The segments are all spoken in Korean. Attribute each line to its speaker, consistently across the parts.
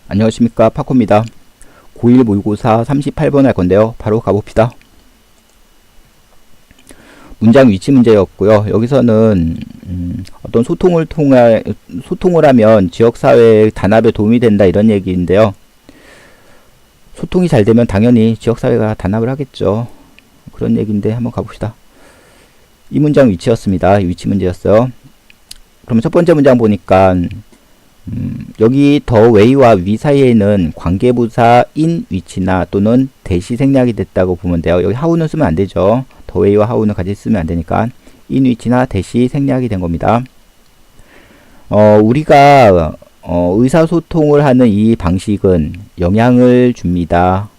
Speaker 1: 안녕하십니까, 파코입니다. 고1 모의고사 38번 할 건데요. 바로 가봅시다. 문장 위치 문제였고요. 여기서는 어떤 소통을 하면 지역사회의 단합에 도움이 된다 이런 얘기인데요. 소통이 잘 되면 당연히 지역사회가 단합을 하겠죠. 그런 얘기인데 한번 가봅시다. 이 문장 위치였습니다. 위치 문제였어요. 그럼 첫 번째 문장 보니까 여기 더 웨이와 위 사이에는 관계부사 인 위치나 또는 대시 생략이 됐다고 보면 돼요. 여기 하우는 쓰면 안 되죠. 더 웨이와 하우는 같이 쓰면 안 되니까 인 위치나 대시 생략이 된 겁니다. 우리가 의사소통을 하는 이 방식은 영향을 줍니다.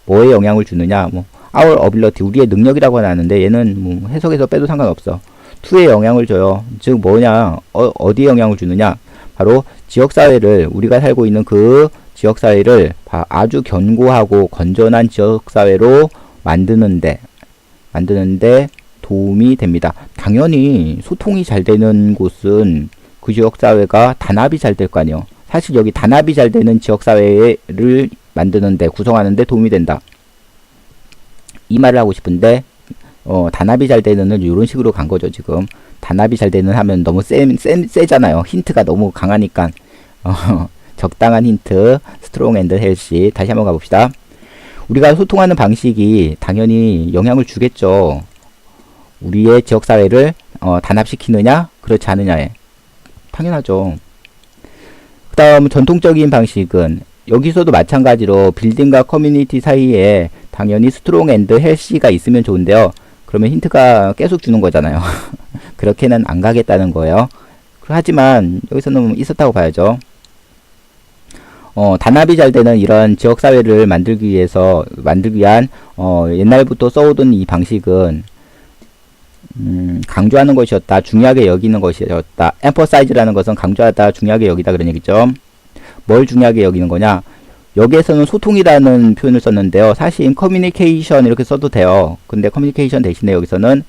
Speaker 1: 뭐에 영향을 주느냐? our ability, 우리의 능력이라고 하는데 얘는 해석에서 빼도 상관없어. to에 영향을 줘요. 즉 뭐냐? 어디에 영향을 주느냐? 바로 지역사회를, 우리가 살고 있는 그 지역사회를 아주 견고하고 건전한 지역사회로 만드는데 도움이 됩니다. 당연히 소통이 잘 되는 곳은 그 지역사회가 단합이 잘 될 거 아니에요. 사실 여기 단합이 잘 되는 지역사회를 만드는데, 구성하는데 도움이 된다. 이 말을 하고 싶은데, 단합이 잘 되는은 이런 식으로 간 거죠, 지금. 단합이 잘 되는 하면 너무 세잖아요. 힌트가 너무 강하니까. 적당한 힌트, 스트롱 앤드 헬시. 다시 한번 가봅시다. 우리가 소통하는 방식이 당연히 영향을 주겠죠. 우리의 지역사회를 단합시키느냐, 그렇지 않느냐에. 당연하죠. 그 다음 전통적인 방식은 여기서도 마찬가지로 빌딩과 커뮤니티 사이에 당연히 스트롱 앤드 헬시가 있으면 좋은데요. 그러면 힌트가 계속 주는 거잖아요. 그렇게는 안 가겠다는 거예요. 하지만 여기서는 있었다고 봐야죠. 단합이 잘 되는 이런 지역사회를 만들기 위한 옛날부터 써오던 이 방식은 강조하는 것이었다. 중요하게 여기는 것이었다. emphasize라는 것은 강조하다, 중요하게 여기다 그런 얘기죠. 뭘 중요하게 여기는 거냐? 여기에서는 소통이라는 표현을 썼는데요. 사실 communication 이렇게 써도 돼요. 근데 communication 대신에 여기서는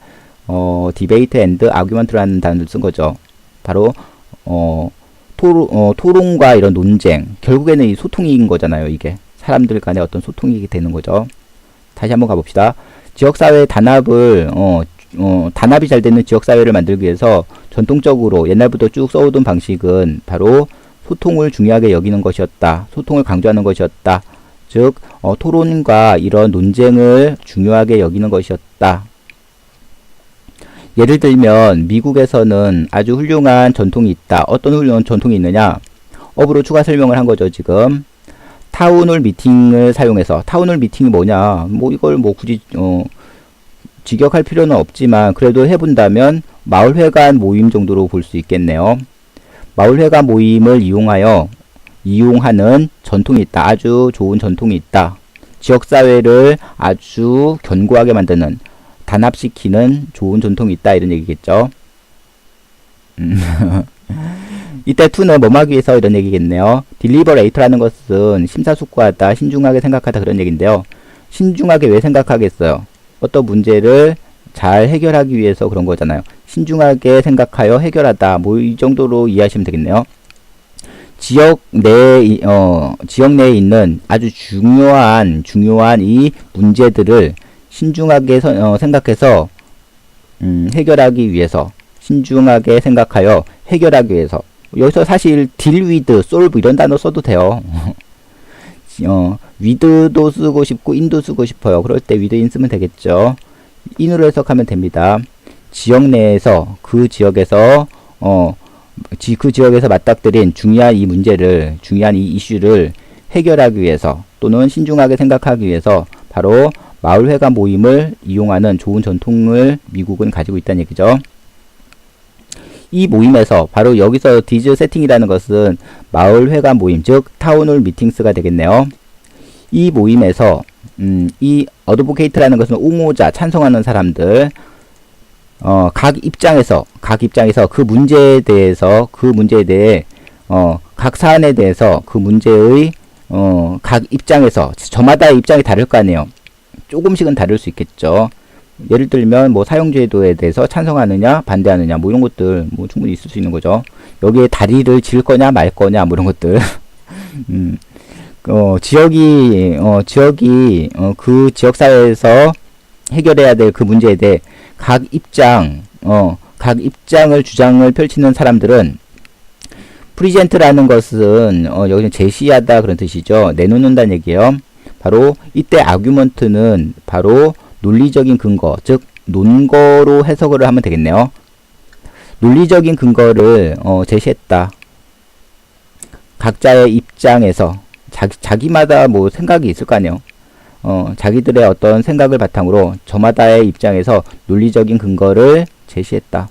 Speaker 1: debate and argument라는 단어를 쓴 거죠. 바로 토론과 이런 논쟁, 결국에는 이 소통인 거잖아요. 이게 사람들 간의 어떤 소통이 되는 거죠. 다시 한번 가봅시다. 지역사회 단합을 단합이 잘 되는 지역사회를 만들기 위해서 전통적으로 옛날부터 쭉 써오던 방식은 바로 소통을 중요하게 여기는 것이었다. 소통을 강조하는 것이었다. 즉 토론과 이런 논쟁을 중요하게 여기는 것이었다. 예를 들면 미국에서는 아주 훌륭한 전통이 있다. 어떤 훌륭한 전통이 있느냐? 업으로 추가 설명을 한 거죠. 지금 타운홀 미팅을 사용해서, 타운홀 미팅이 뭐냐? 이걸 굳이 직역할 필요는 없지만 그래도 해본다면 마을회관 모임 정도로 볼 수 있겠네요. 마을회관 모임을 이용하는 전통이 있다. 아주 좋은 전통이 있다. 지역사회를 아주 견고하게 만드는, 단합시키는 좋은 전통이 있다. 이런 얘기겠죠. 이때 to는 뭐뭐 하기 위해서 이런 얘기겠네요. deliberate라는 것은 심사숙고하다, 신중하게 생각하다 그런 얘기인데요. 신중하게 왜 생각하겠어요? 어떤 문제를 잘 해결하기 위해서 그런 거잖아요. 신중하게 생각하여 해결하다. 이 정도로 이해하시면 되겠네요. 지역 내에 있는 아주 중요한 이 문제들을 신중하게 생각해서 해결하기 위해서, 신중하게 생각하여 해결하기 위해서. 여기서 사실 deal with, solve 이런 단어 써도 돼요. with도 쓰고 싶고 in도 쓰고 싶어요. 그럴 때 with, in 쓰면 되겠죠. in으로 해석하면 됩니다. 지역 내에서, 그 지역에서 맞닥뜨린 중요한 이 문제를, 중요한 이 이슈를 해결하기 위해서 또는 신중하게 생각하기 위해서 바로 마을회관 모임을 이용하는 좋은 전통을 미국은 가지고 있다는 얘기죠. 이 모임에서, 바로 여기서 디즈 세팅이라는 것은 마을회관 모임, 즉 타운홀 미팅스가 되겠네요. 이 모임에서 이 어드보케이트라는 것은 옹호자, 찬성하는 사람들, 각 입장에서 그 문제에 대해 각 사안에 대해서 그 문제의 각 입장에서, 저마다의 입장이 다를 거 아니에요. 조금씩은 다를 수 있겠죠. 예를 들면 사용제도에 대해서 찬성하느냐 반대하느냐 이런 것들 충분히 있을 수 있는 거죠. 여기에 다리를 질 거냐 말 거냐 이런 것들 지역이 그 지역 사회에서 해결해야 될 그 문제에 대해 각 입장을 주장을 펼치는 사람들은 프리젠트라는 것은 여기서 제시하다 그런 뜻이죠. 내놓는다는 얘기예요. 바로 이때 아규먼트는 바로 논리적인 근거, 즉 논거로 해석을 하면 되겠네요. 논리적인 근거를 제시했다. 각자의 입장에서 자기마다 뭐 생각이 있을 거 아니에요. 자기들의 어떤 생각을 바탕으로 저마다의 입장에서 논리적인 근거를 제시했다.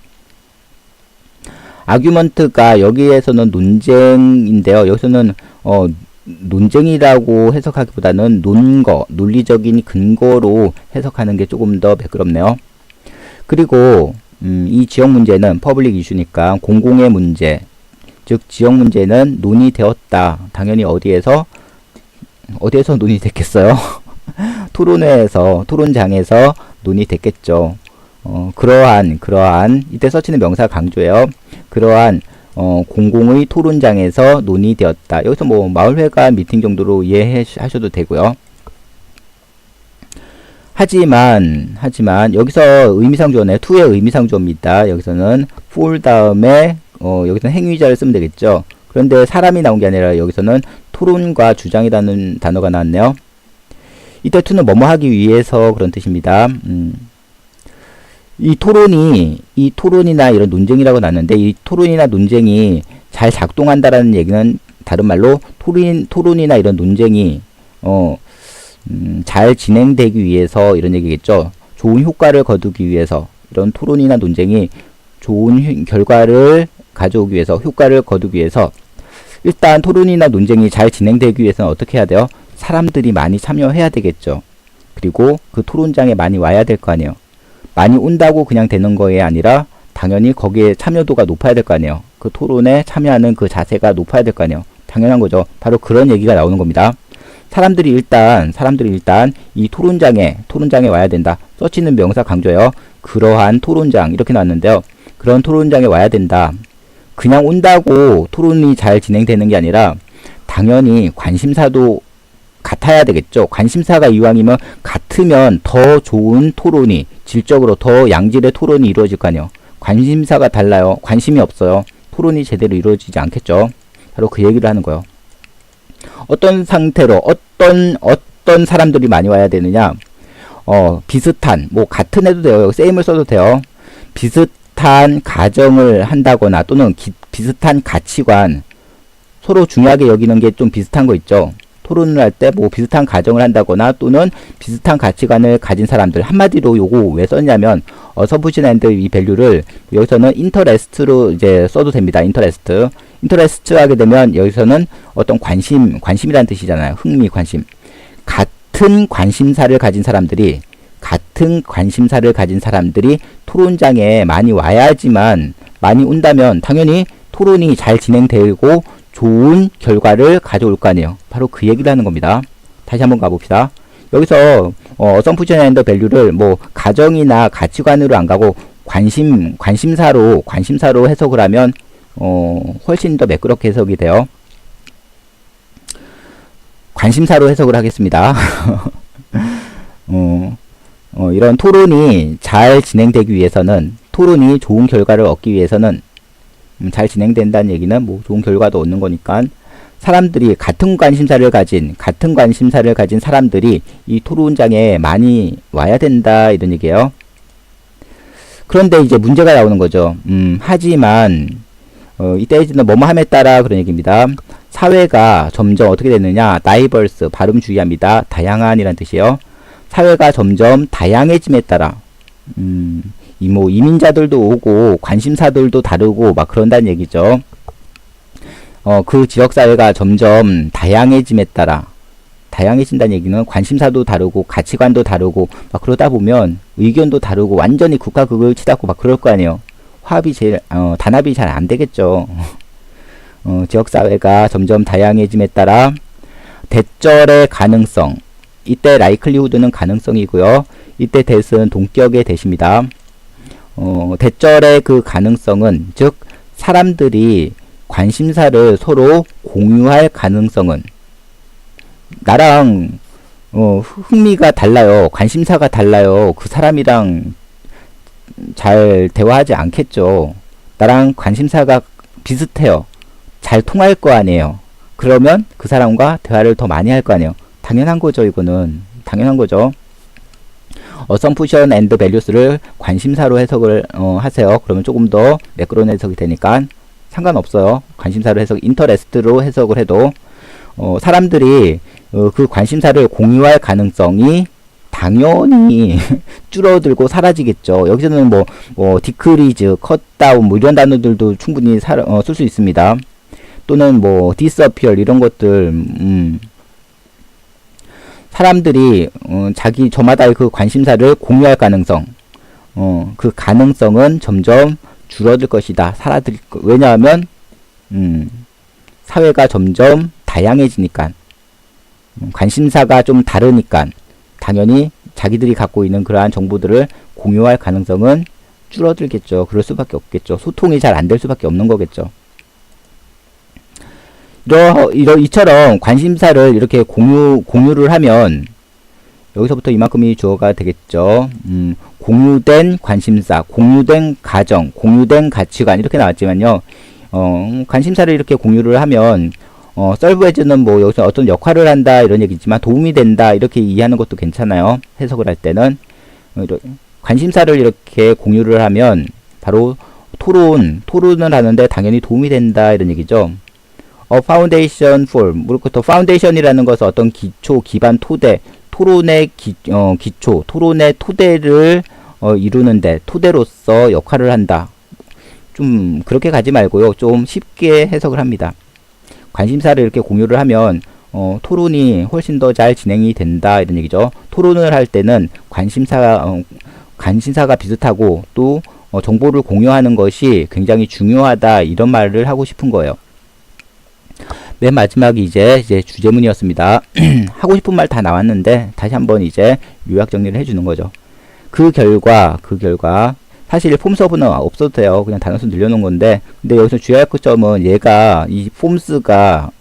Speaker 1: 아규먼트가 여기에서는 논쟁인데요. 여기서는 논쟁이라고 해석하기보다는 논리적인 근거로 해석하는 게 조금 더 매끄럽네요. 그리고 이 지역 문제는 퍼블릭 이슈니까 공공의 문제, 즉 지역 문제는 논의되었다. 당연히 어디에서 논의됐겠어요? 토론장에서 논의됐겠죠. 그러한 이때 서치는 명사 강조예요. 그러한 공공의 토론장에서 논의되었다. 여기서 뭐 마을회관 미팅 정도로 이해하셔도 되고요. 하지만 여기서 의미상조네. to의 의미상조입니다. 여기서는 for 다음에 여기서는 행위자를 쓰면 되겠죠. 그런데 사람이 나온 게 아니라 여기서는 토론과 주장이라는 단어가 나왔네요. 이때 to는 뭐뭐 하기 위해서 그런 뜻입니다. 이 토론이나 이런 논쟁이라고 나왔는데 이 토론이나 논쟁이 잘 작동한다라는 얘기는 다른 말로 토론이나 이런 논쟁이 잘 진행되기 위해서 이런 얘기겠죠. 좋은 효과를 거두기 위해서 이런 토론이나 논쟁이 좋은 결과를 가져오기 위해서 효과를 거두기 위해서 일단 토론이나 논쟁이 잘 진행되기 위해서는 어떻게 해야 돼요? 사람들이 많이 참여해야 되겠죠. 그리고 그 토론장에 많이 와야 될 거 아니에요. 많이 온다고 그냥 되는 거에 아니라 당연히 거기에 참여도가 높아야 될 거 아니에요. 그 토론에 참여하는 그 자세가 높아야 될 거 아니에요. 당연한 거죠. 바로 그런 얘기가 나오는 겁니다. 사람들이 일단 이 토론장에 와야 된다. 서치는 명사 강조예요. 그러한 토론장 이렇게 나왔는데요. 그런 토론장에 와야 된다. 그냥 온다고 토론이 잘 진행되는 게 아니라 당연히 관심사도 같아야 되겠죠. 관심사가 이왕이면 같으면 더 좋은 토론이 질적으로 더 양질의 토론이 이루어질 거 아니에요. 관심사가 달라요. 관심이 없어요. 토론이 제대로 이루어지지 않겠죠. 바로 그 얘기를 하는 거예요. 어떤 상태로 어떤 사람들이 많이 와야 되느냐? 비슷한 뭐 같은 해도 돼요. 세임을 써도 돼요. 비슷한 가정을 한다거나 또는 비슷한 가치관, 서로 중요하게 여기는 게 좀 비슷한 거 있죠. 토론을 할 때 뭐 비슷한 가정을 한다거나 또는 비슷한 가치관을 가진 사람들. 한마디로 요거 왜 썼냐면 어서부션 앤드 이 밸류를 여기서는 인터레스트로 이제 써도 됩니다. 인터레스트 하게 되면 여기서는 어떤 관심이라는 뜻이잖아요. 흥미, 관심. 같은 관심사를 가진 사람들이 토론장에 많이 와야지만, 많이 온다면 당연히 토론이 잘 진행되고 좋은 결과를 가져올 거 아니에요. 바로 그 얘기를 하는 겁니다. 다시 한번 가봅시다. 여기서 어썸프션 앤더 밸류를 뭐 가정이나 가치관으로 안 가고 관심사로 해석을 하면 훨씬 더 매끄럽게 해석이 돼요. 관심사로 해석을 하겠습니다. 이런 토론이 잘 진행되기 위해서는, 토론이 좋은 결과를 얻기 위해서는, 잘 진행된다는 얘기는 뭐 좋은 결과도 얻는 거니까 사람들이 같은 관심사를 가진 사람들이 이 토론장에 많이 와야 된다 이런 얘기예요. 그런데 이제 문제가 나오는 거죠. 하지만 이때는 뭐뭐함에 따라 그런 얘기입니다. 사회가 점점 어떻게 되느냐? 다이버스, 발음 주의합니다. 다양한이란 뜻이에요. 사회가 점점 다양해짐에 따라 이민자들도 오고 관심사들도 다르고 막 그런다는 얘기죠. 그 지역사회가 점점 다양해짐에 따라, 다양해진다는 얘기는 관심사도 다르고 가치관도 다르고 막 그러다 보면 의견도 다르고 완전히 극과 극을 치닫고 막 그럴 거 아니에요. 단합이 잘 안 되겠죠. 지역사회가 점점 다양해짐에 따라 대절의 가능성, 이때 라이클리후드는 가능성이고요. 이때 대스는 동격의 대시입니다. 대절의 그 가능성은, 즉 사람들이 관심사를 서로 공유할 가능성은 나랑 흥미가 달라요. 관심사가 달라요. 그 사람이랑 잘 대화하지 않겠죠. 나랑 관심사가 비슷해요. 잘 통할 거 아니에요. 그러면 그 사람과 대화를 더 많이 할 거 아니에요. 당연한 거죠, 이거는. 당연한 거죠. assumption and values를 관심사로 해석을 하세요. 그러면 조금 더 매끄러운 해석이 되니까 상관없어요. 관심사로 해석, interest로 해석을 해도 사람들이 그 관심사를 공유할 가능성이 당연히 줄어들고 사라지겠죠. 여기서는 decrease, cut down 뭐 이런 단어들도 충분히 쓸 수 있습니다. 또는 뭐 disappear 이런 것들 사람들이 저마다의 그 관심사를 공유할 가능성 그 가능성은 점점 줄어들 것이다. 사라질 것. 왜냐하면 사회가 점점 다양해지니까 관심사가 좀 다르니까 당연히 자기들이 갖고 있는 그러한 정보들을 공유할 가능성은 줄어들겠죠. 그럴 수밖에 없겠죠. 소통이 잘 안 될 수밖에 없는 거겠죠. 이처럼 관심사를 이렇게 공유를 하면 여기서부터 이만큼이 주어가 되겠죠. 공유된 관심사, 공유된 가정, 공유된 가치관 이렇게 나왔지만요. 관심사를 이렇게 공유를 하면 serve as는 뭐 여기서 어떤 역할을 한다 이런 얘기지만 도움이 된다 이렇게 이해하는 것도 괜찮아요. 해석을 할 때는 관심사를 이렇게 공유를 하면 바로 토론을 하는데 당연히 도움이 된다 이런 얘기죠. foundation for 뭐부터 foundation이라는 것은 어떤 기초, 기반, 토대, 토론의 기초, 토론의 토대를 이루는데 토대로서 역할을 한다. 좀 그렇게 가지 말고요. 좀 쉽게 해석을 합니다. 관심사를 이렇게 공유를 하면 토론이 훨씬 더 잘 진행이 된다 이런 얘기죠. 토론을 할 때는 관심사가 비슷하고 또 정보를 공유하는 것이 굉장히 중요하다 이런 말을 하고 싶은 거예요. 맨 마지막이 이제 주제문이었습니다. 하고 싶은 말 다 나왔는데 다시 한번 이제 요약 정리를 해주는 거죠. 그 결과 사실 폼서브는 없어도 돼요. 그냥 단어수 늘려놓은 건데 근데 여기서 주의할 점은 얘가 이 폼스가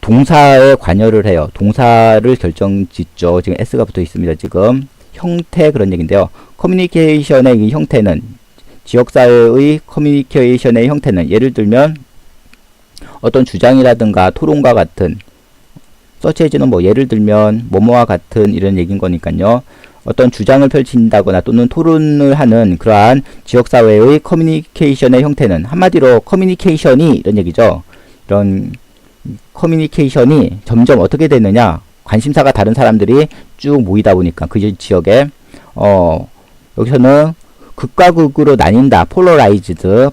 Speaker 1: 동사에 관여를 해요. 동사를 결정짓죠. 지금 S가 붙어 있습니다. 지금 형태 그런 얘기인데요. 커뮤니케이션의 이 형태는 지역사회의 커뮤니케이션의 형태는 예를 들면 어떤 주장이라든가 토론과 같은 서치에즈는 뭐 예를 들면 뭐뭐와 같은 이런 얘기인 거니까요. 어떤 주장을 펼친다거나 또는 토론을 하는 그러한 지역사회의 커뮤니케이션의 형태는 한마디로 커뮤니케이션이 이런 얘기죠. 이런 커뮤니케이션이 점점 어떻게 되느냐 관심사가 다른 사람들이 쭉 모이다 보니까 그 지역에 여기서는 극과 극으로 나뉜다. 폴러라이즈드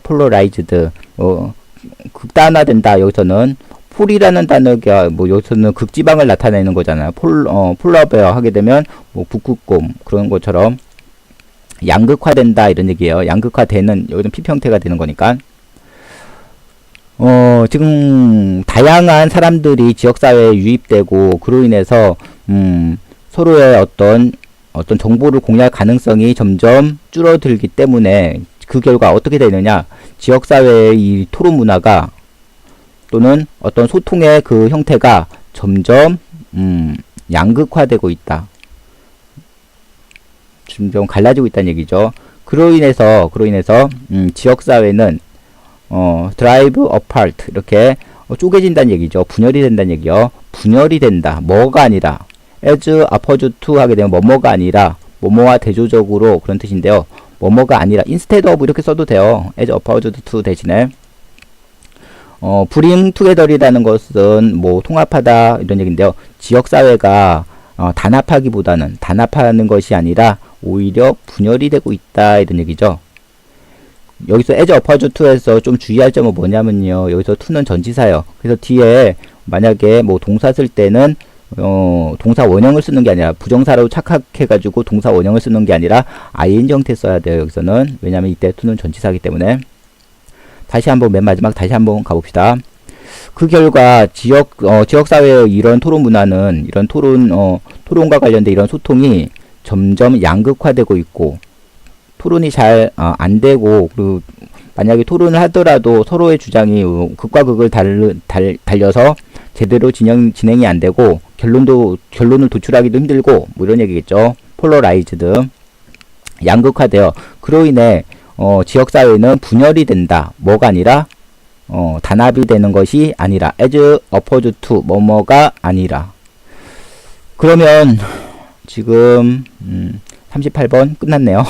Speaker 1: 극단화된다. 여기서는 폴이라는 단어가 뭐 여기서는 극지방을 나타내는 거잖아요. 폴러베어 하게 되면 뭐 북극곰 그런 것처럼 양극화된다 이런 얘기예요. 양극화되는 여기는 PP 형태가 되는 거니까. 지금 다양한 사람들이 지역사회에 유입되고 그로 인해서 서로의 어떤 정보를 공유할 가능성이 점점 줄어들기 때문에 그 결과 어떻게 되느냐 지역사회의 이 토론 문화가 또는 어떤 소통의 그 형태가 점점 양극화되고 있다. 점점 갈라지고 있다는 얘기죠. 그로 인해서 지역사회는 drive apart 이렇게 쪼개진다는 얘기죠. 분열이 된다는 얘기요. 분열이 된다. 뭐가 아니라 as opposed to 하게 되면 뭐뭐가 아니라 뭐뭐와 대조적으로 그런 뜻인데요. 뭐뭐가 아니라 instead of 이렇게 써도 돼요. as opposed to 대신에 bring together이라는 것은 뭐 통합하다 이런 얘기인데요. 지역사회가 단합하는 것이 아니라 오히려 분열이 되고 있다 이런 얘기죠. 여기서 as opposed to에서 좀 주의할 점은 뭐냐면요. 여기서 to는 전치사예요. 그래서 뒤에 만약에 뭐 동사 쓸 때는 동사 원형을 쓰는 게 아니라 부정사로 착각해가지고 동사 원형을 쓰는 게 아니라 ing 형태 써야 돼요. 여기서는 왜냐면 이때 to는 전치사이기 때문에. 다시 한번 맨 마지막 다시 한번 가봅시다. 그 결과 지역사회의 이런 토론 문화는 이런 토론과 관련된 이런 소통이 점점 양극화되고 있고 토론이 잘 안 되고 그리고 만약에 토론을 하더라도 서로의 주장이 극과 극을 달려서 제대로 진행이 안 되고 결론을 도출하기도 힘들고 뭐 이런 얘기겠죠. 폴러라이즈드, 양극화되어 그로 인해 지역사회는 분열이 된다. 뭐가 아니라 단합이 되는 것이 아니라 as opposed to 뭐뭐가 아니라. 그러면 지금 38번 끝났네요.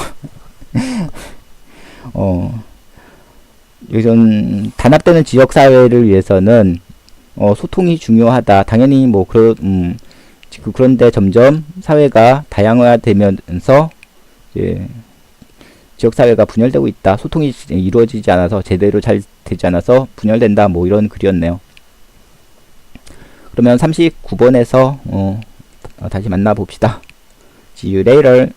Speaker 1: 여기선 단합되는 지역사회를 위해서는 소통이 중요하다. 당연히 뭐 그런데 점점 사회가 다양화되면서 이제 지역사회가 분열되고 있다. 소통이 이루어지지 않아서 제대로 잘 되지 않아서 분열된다. 뭐 이런 글이었네요. 그러면 39번에서 다시 만나봅시다. See you later.